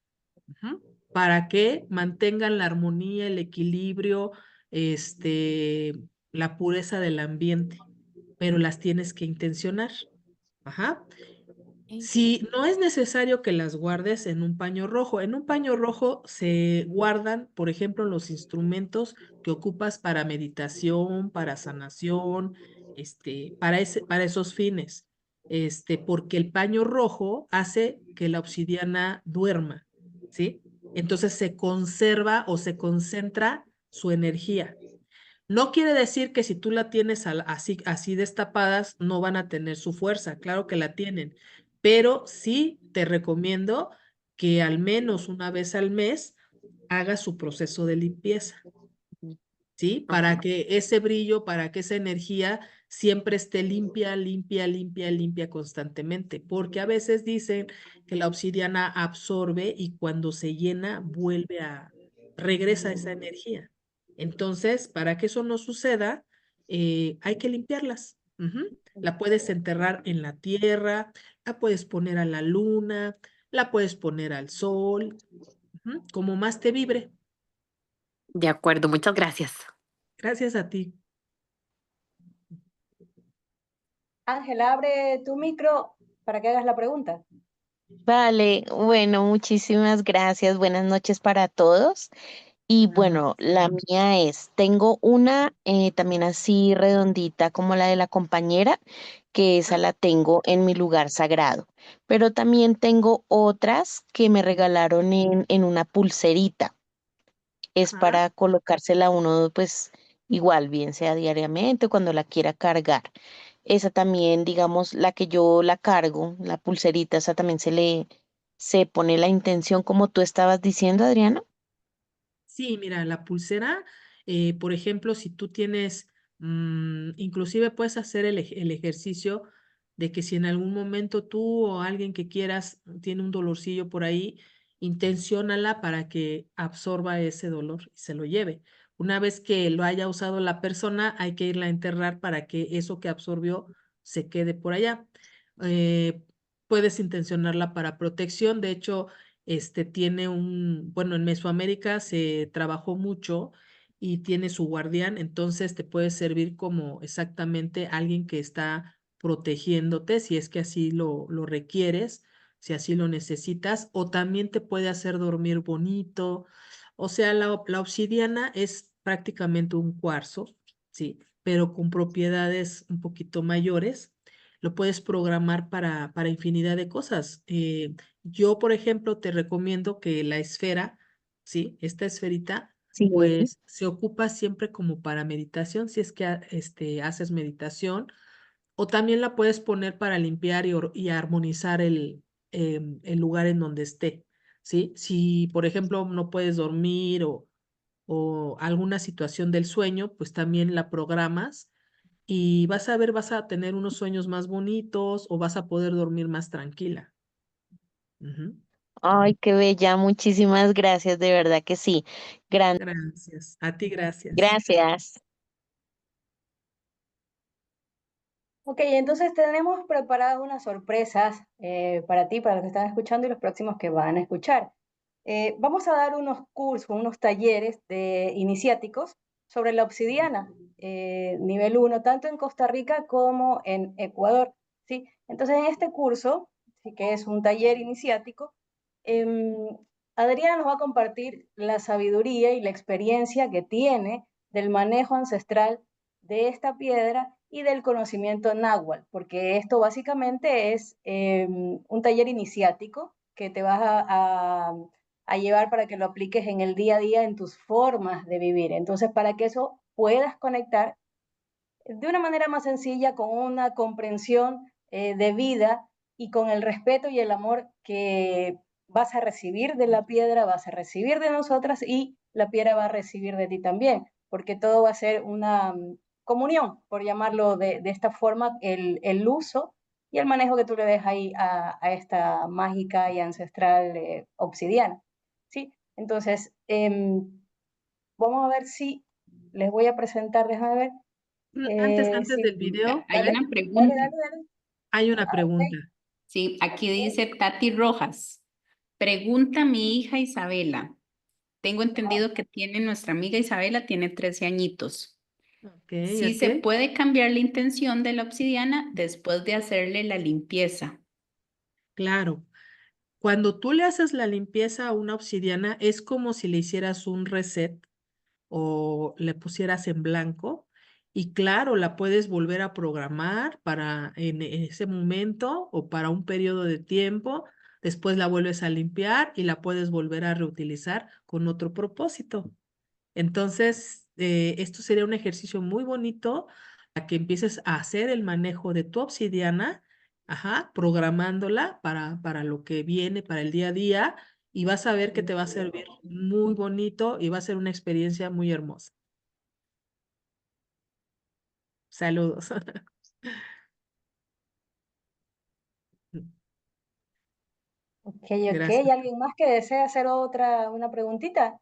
Ujú. Para que mantengan la armonía, el equilibrio, la pureza del ambiente, pero las tienes que intencionar. Ajá. Si no es necesario que las guardes en un paño rojo. En un paño rojo se guardan, por ejemplo, los instrumentos que ocupas para meditación, para sanación, para esos fines. Porque el paño rojo hace que la obsidiana duerma, ¿sí? Entonces se conserva o se concentra su energía. No quiere decir que si tú la tienes así destapadas, no van a tener su fuerza, claro que la tienen, pero sí te recomiendo que al menos una vez al mes hagas su proceso de limpieza, ¿sí? Para que ese brillo, para que esa energía siempre esté limpia, limpia, limpia, limpia constantemente, porque a veces dicen que la obsidiana absorbe y cuando se llena regresa esa energía. Entonces, para que eso no suceda, hay que limpiarlas. Ujú. La puedes enterrar en la tierra, la puedes poner a la luna, la puedes poner al sol, como más te vibre. De acuerdo, muchas gracias. Gracias a ti. Ángela, abre tu micro para que hagas la pregunta. Vale, bueno, muchísimas gracias. Buenas noches para todos. Y bueno, la mía es, tengo una también así redondita como la de la compañera, que esa la tengo en mi lugar sagrado, pero también tengo otras que me regalaron en una pulserita. Es Ajá. para colocársela a uno, pues igual, bien sea diariamente o cuando la quiera cargar. Esa también, digamos, la que yo la cargo, la pulserita, esa también se pone la intención como tú estabas diciendo, Adriana. Sí, mira, la pulsera, por ejemplo, si tú tienes, inclusive puedes hacer el ejercicio de que si en algún momento tú o alguien que quieras tiene un dolorcillo por ahí, intenciónala para que absorba ese dolor y se lo lleve. Una vez que lo haya usado la persona, hay que irla a enterrar para que eso que absorbió se quede por allá. Eh, Puedes intencionarla para protección. De hecho, bueno, en Mesoamérica se trabajó mucho y tiene su guardián, entonces te puede servir como exactamente alguien que está protegiéndote si es que así lo requieres, si así lo necesitas, o también te puede hacer dormir bonito. O sea, la obsidiana es prácticamente un cuarzo, sí, pero con propiedades un poquito mayores. Lo puedes programar para infinidad de cosas. Yo, por ejemplo, te recomiendo que la esfera, ¿sí? Esta esferita, Sí. pues se ocupa siempre como para meditación, si es que haces meditación, o también la puedes poner para limpiar y armonizar el lugar en donde esté, ¿sí? Si, por ejemplo, no puedes dormir o alguna situación del sueño, pues también la programas y vas a ver, vas a tener unos sueños más bonitos o vas a poder dormir más tranquila. Ujú. Ay, qué bella, muchísimas gracias, de verdad que sí. Gracias. A ti, gracias. Gracias. Ok, entonces tenemos preparadas unas sorpresas para ti, para los que están escuchando y los próximos que van a escuchar. Vamos a dar unos cursos, unos talleres iniciáticos sobre la obsidiana, nivel 1, tanto en Costa Rica como en Ecuador, ¿sí? Entonces, en este curso, sí, que es un taller iniciático, em, Adriana nos va a compartir la sabiduría y la experiencia que tiene del manejo ancestral de esta piedra y del conocimiento náhuatl, porque esto básicamente es un taller iniciático que te vas a llevar para que lo apliques en el día a día en tus formas de vivir. Entonces, para que eso puedas conectar de una manera más sencilla con una comprensión de vida y con el respeto y el amor que vas a recibir de la piedra, vas a recibir de nosotras y la piedra va a recibir de ti también, porque todo va a ser una comunión, por llamarlo de esta forma, el uso y el manejo que tú le des ahí a esta mágica y ancestral obsidiana. ¿Sí? Entonces, vamos a ver si les voy a presentar, déjame ver. Antes Sí, del video, Hay dale, una dale, pregunta. dale, dale. hay una Ah, ok. pregunta. Sí, aquí dice Tati Rojas. Pregunta mi hija Isabela. Tengo entendido que tiene nuestra amiga Isabela, tiene 13 añitos. Ok, Si ok. se puede cambiar la intención de la obsidiana después de hacerle la limpieza. Claro. Cuando tú le haces la limpieza a una obsidiana, es como si le hicieras un reset o le pusieras en blanco. Y claro, la puedes volver a programar para en ese momento o para un periodo de tiempo. Después la vuelves a limpiar y la puedes volver a reutilizar con otro propósito. Entonces, esto sería un ejercicio muy bonito para que empieces a hacer el manejo de tu obsidiana, ajá, programándola para lo que viene, para el día a día, y vas a ver que te va a servir muy bonito y va a ser una experiencia muy hermosa. Saludos. Ok, ok. Gracias. ¿Alguien más que desee hacer una preguntita?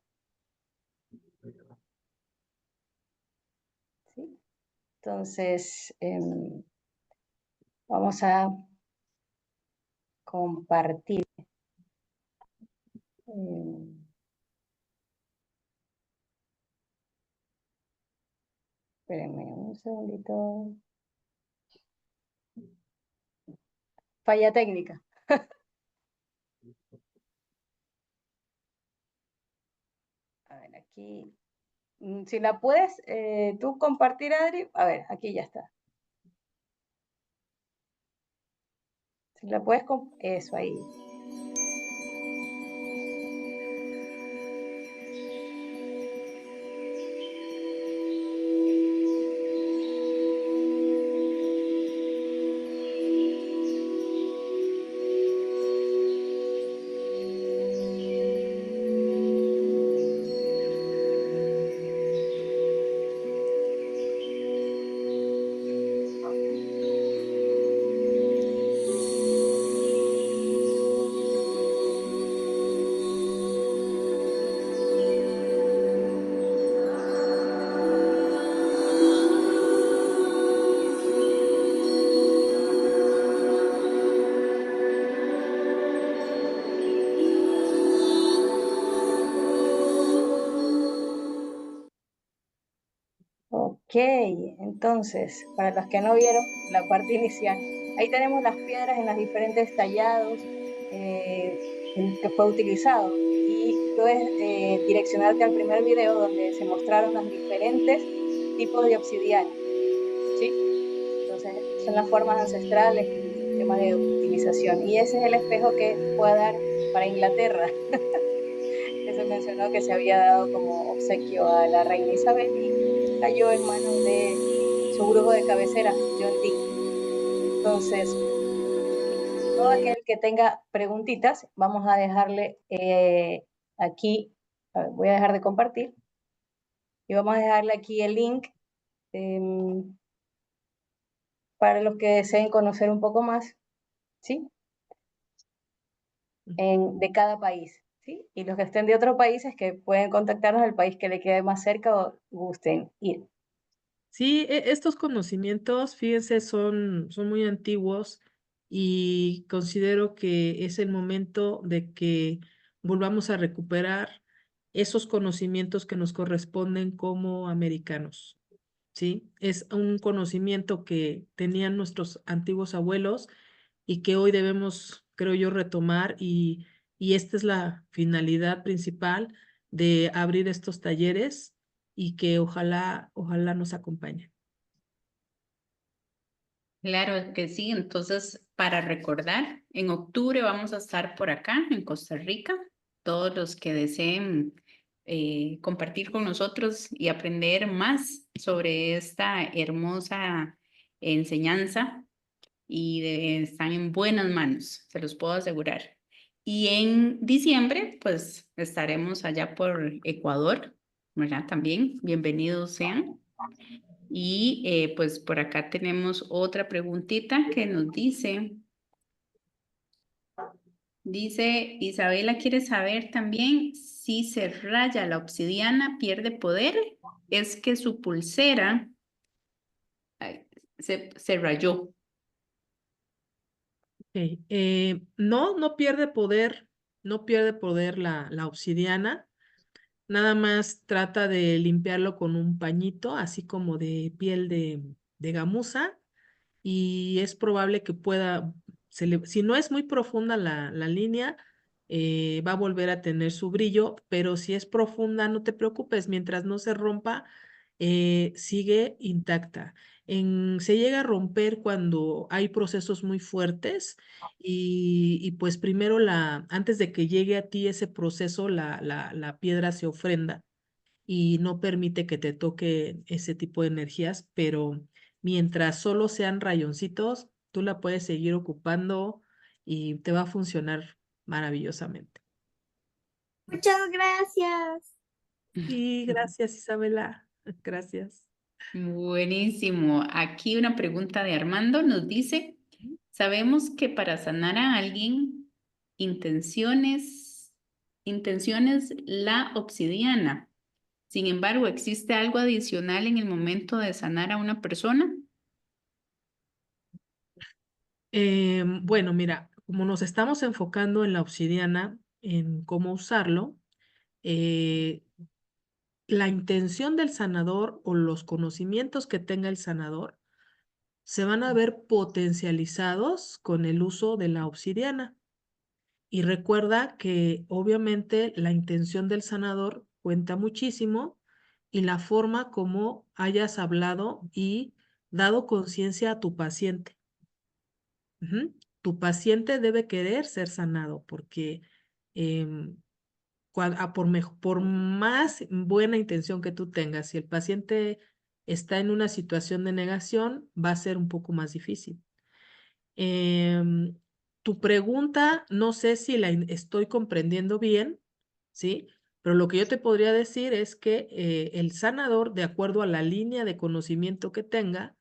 ¿Sí? Entonces, vamos a compartir. Em, Espérenme un segundito. Falla técnica. A ver, aquí. Si la puedes tú compartir, Adri. A ver, aquí ya está. Si la puedes, eso ahí. Ok, entonces, para los que no vieron la parte inicial, ahí tenemos las piedras en los diferentes tallados en los que fue utilizado. Y puedes direccionarte al primer video donde se mostraron los diferentes tipos de obsidiana, ¿sí? Entonces, son las formas ancestrales y el sistema de utilización. Y ese es el espejo que fue a dar para Inglaterra, que se mencionó que se había dado como obsequio a la reina Isabel y cayó en manos de su brujo de cabecera, John Dee. Entonces, todo aquel que tenga preguntitas, vamos a dejarle aquí, a ver, voy a dejar de compartir y vamos a dejarle aquí el link para los que deseen conocer un poco más, ¿sí? De cada país, ¿sí? Y los que estén de otros países que pueden contactarnos al país que le quede más cerca o gusten ir. Sí, estos conocimientos, fíjense, son muy antiguos y considero que es el momento de que volvamos a recuperar esos conocimientos que nos corresponden como americanos, ¿sí? Es un conocimiento que tenían nuestros antiguos abuelos y que hoy debemos, creo yo, retomar y esta es la finalidad principal de abrir estos talleres y que ojalá nos acompañen. Claro que sí, entonces para recordar, en octubre vamos a estar por acá en Costa Rica. Todos los que deseen compartir con nosotros y aprender más sobre esta hermosa enseñanza están en buenas manos, se los puedo asegurar. Y en diciembre, pues estaremos allá por Ecuador, ¿verdad? También, bienvenidos sean. Y pues por acá tenemos otra preguntita que nos dice Isabela quiere saber también si se raya la obsidiana, pierde poder, es que su pulsera ay, se rayó. Ok, no pierde poder, no pierde poder la obsidiana, nada más trata de limpiarlo con un pañito, así como de piel de gamuza, y es probable que pueda si no es muy profunda la línea, va a volver a tener su brillo, pero si es profunda, no te preocupes, mientras no se rompa, sigue intacta. Se llega a romper cuando hay procesos muy fuertes y pues primero antes de que llegue a ti ese proceso, la piedra se ofrenda y no permite que te toque ese tipo de energías, pero mientras solo sean rayoncitos, tú la puedes seguir ocupando y te va a funcionar maravillosamente. Muchas gracias. Y gracias, Isabela. Gracias. Buenísimo. Aquí una pregunta de Armando nos dice, sabemos que para sanar a alguien, intenciones la obsidiana. Sin embargo, ¿existe algo adicional en el momento de sanar a una persona? Bueno, mira, como nos estamos enfocando en la obsidiana, en cómo usarlo, eh, la intención del sanador o los conocimientos que tenga el sanador se van a ver potencializados con el uso de la obsidiana. Y recuerda que obviamente la intención del sanador cuenta muchísimo y la forma como hayas hablado y dado conciencia a tu paciente. Ujú. Tu paciente debe querer ser sanado porque em, por más buena intención que tú tengas, si el paciente está en una situación de negación, va a ser un poco más difícil. Em, Tu pregunta, no sé si estoy comprendiendo bien, ¿sí? Pero lo que yo te podría decir es que el sanador, de acuerdo a la línea de conocimiento que tenga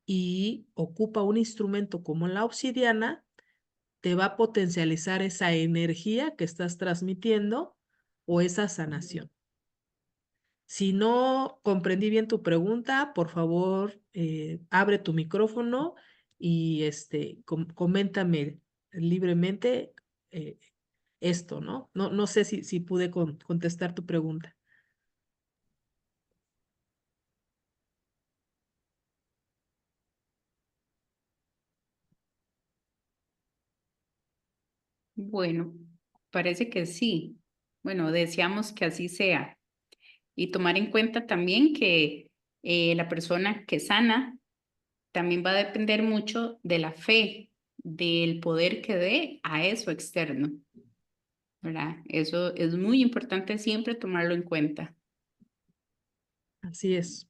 y ocupa un instrumento como la obsidiana, te va a potencializar esa energía que estás transmitiendo o esa sanación. Si no comprendí bien tu pregunta, por favor, abre tu micrófono y coméntame libremente eh, esto, ¿no? No sé si pude contestar tu pregunta. Bueno, parece que sí. Bueno, deseamos que así sea. Y tomar en cuenta también que la persona que sana también va a depender mucho de la fe, del poder que dé a eso externo, ¿verdad? Eso es muy importante siempre tomarlo en cuenta. Así es.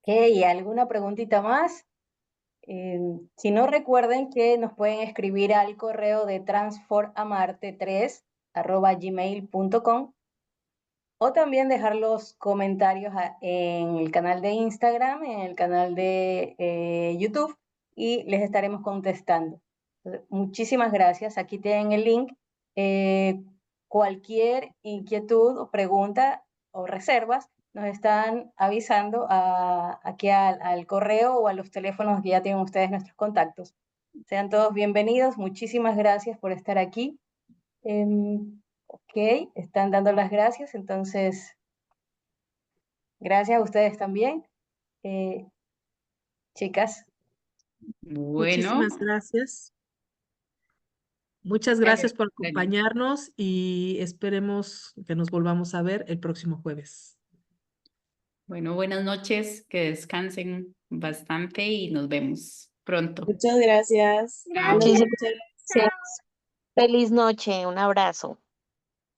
¿Y alguna preguntita más? Si no, recuerden que nos pueden escribir al correo de transformamarte3@gmail.com o también dejar los comentarios en el canal de Instagram, en el canal de YouTube y les estaremos contestando. Entonces, muchísimas gracias. Aquí tienen el link. Eh, Cualquier inquietud o pregunta o reservas nos están avisando aquí al correo o a los teléfonos que ya tienen ustedes nuestros contactos. Sean todos bienvenidos. Muchísimas gracias por estar aquí. Ok, están dando las gracias, entonces, gracias a ustedes también. Eh, Chicas, Bueno, Muchísimas gracias. Muchas dale, gracias por dale. acompañarnos y esperemos que nos volvamos a ver el próximo jueves. Bueno, buenas noches, que descansen bastante y nos vemos pronto. Muchas gracias. Chao. Buenas Muchísimas noches. gracias. Feliz noche, un abrazo.